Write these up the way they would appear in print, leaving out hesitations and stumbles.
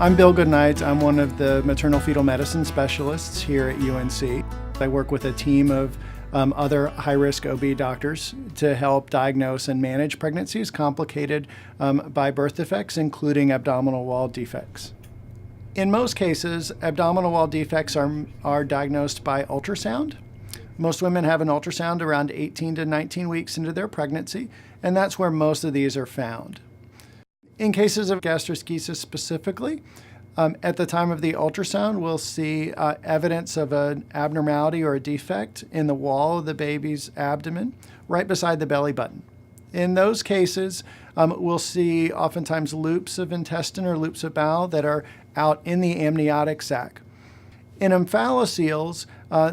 I'm Bill Goodnight. I'm one of the maternal fetal medicine specialists here at UNC. I work with a team of other high-risk OB doctors to help diagnose and manage pregnancies complicated by birth defects, including abdominal wall defects. In most cases, abdominal wall defects are diagnosed by ultrasound. Most women have an ultrasound around 18 to 19 weeks into their pregnancy, and that's where most of these are found. In cases of gastroschisis specifically, at the time of the ultrasound, we'll see evidence of an abnormality or a defect in the wall of the baby's abdomen, right beside the belly button. In those cases, we'll see oftentimes loops of intestine or loops of bowel that are out in the amniotic sac. In omphalocele,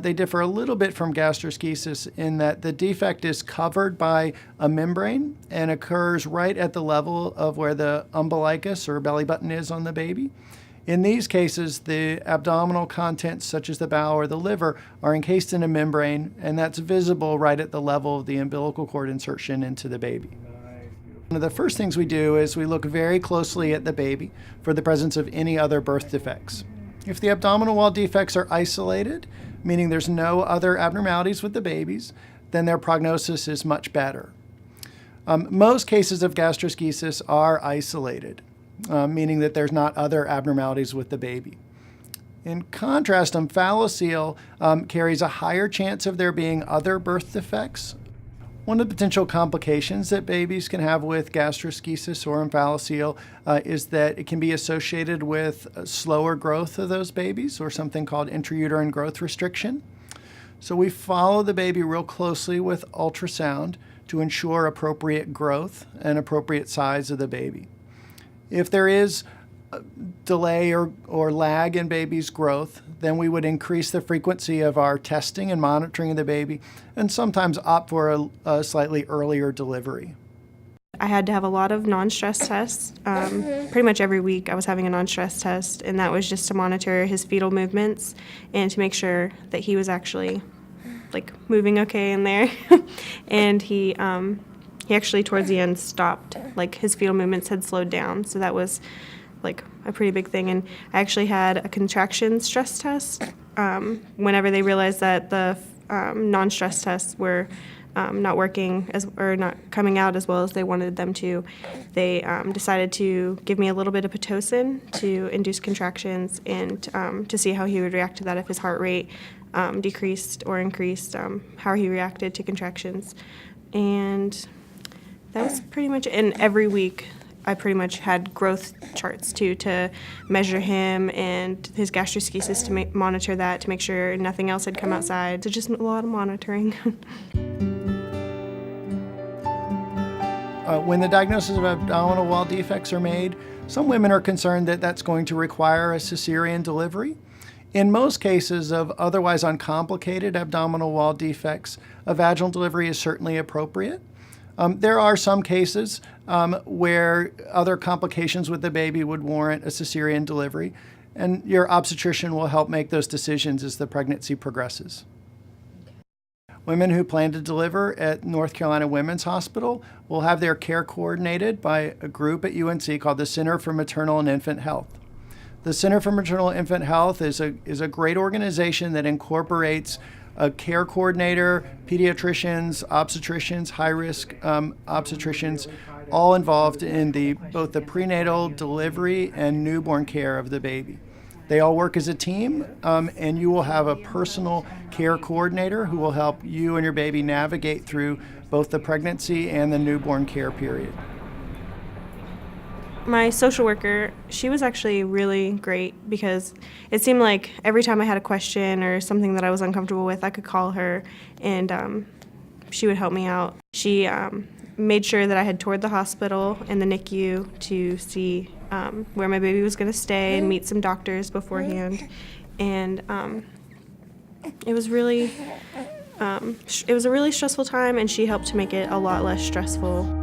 they differ a little bit from gastroschisis in that the defect is covered by a membrane and occurs right at the level of where the umbilicus or belly button is on the baby. In these cases, the abdominal contents, such as the bowel or the liver, are encased in a membrane, and that's visible right at the level of the umbilical cord insertion into the baby. One of the first things we do is we look very closely at the baby for the presence of any other birth defects. If the abdominal wall defects are isolated, meaning there's no other abnormalities with the babies, then their prognosis is much better. Most cases of gastroschisis are isolated, meaning that there's not other abnormalities with the baby. In contrast, omphalocele carries a higher chance of there being other birth defects. One of the potential complications that babies can have with gastroschisis or omphalocele is that it can be associated with slower growth of those babies, or something called intrauterine growth restriction. So we follow the baby real closely with ultrasound to ensure appropriate growth and appropriate size of the baby. If there is delay or lag in baby's growth, then we would increase the frequency of our testing and monitoring of the baby, and sometimes opt for a slightly earlier delivery. I had to have a lot of non-stress tests. Pretty much every week I was having a non-stress test, and that was just to monitor his fetal movements and to make sure that he was actually moving okay in there. And he actually towards the end stopped, his fetal movements had slowed down, so that was a pretty big thing. And I actually had a contraction stress test. Whenever they realized that the non-stress tests were not working or not coming out as well as they wanted them to, they decided to give me a little bit of Pitocin to induce contractions and to see how he would react to that, if his heart rate decreased or increased, how he reacted to contractions. And that was pretty much it. And every week I pretty much had growth charts too, to measure him and his gastroschisis, to monitor that, to make sure nothing else had come outside. So just a lot of monitoring. When the diagnosis of abdominal wall defects are made, some women are concerned that that's going to require a cesarean delivery. In most cases of otherwise uncomplicated abdominal wall defects, a vaginal delivery is certainly appropriate. There are some cases where other complications with the baby would warrant a cesarean delivery, and your obstetrician will help make those decisions as the pregnancy progresses. Women who plan to deliver at North Carolina Women's Hospital will have their care coordinated by a group at UNC called the Center for Maternal and Infant Health. The Center for Maternal and Infant Health is a great organization that incorporates a care coordinator, pediatricians, obstetricians, high-risk obstetricians, all involved in both the prenatal delivery and newborn care of the baby. They all work as a team, and you will have a personal care coordinator who will help you and your baby navigate through both the pregnancy and the newborn care period. My social worker, she was actually really great, because it seemed like every time I had a question or something that I was uncomfortable with, I could call her, and she would help me out. She made sure that I had toured the hospital and the NICU to see where my baby was going to stay and meet some doctors beforehand. And it was a really stressful time, and she helped to make it a lot less stressful.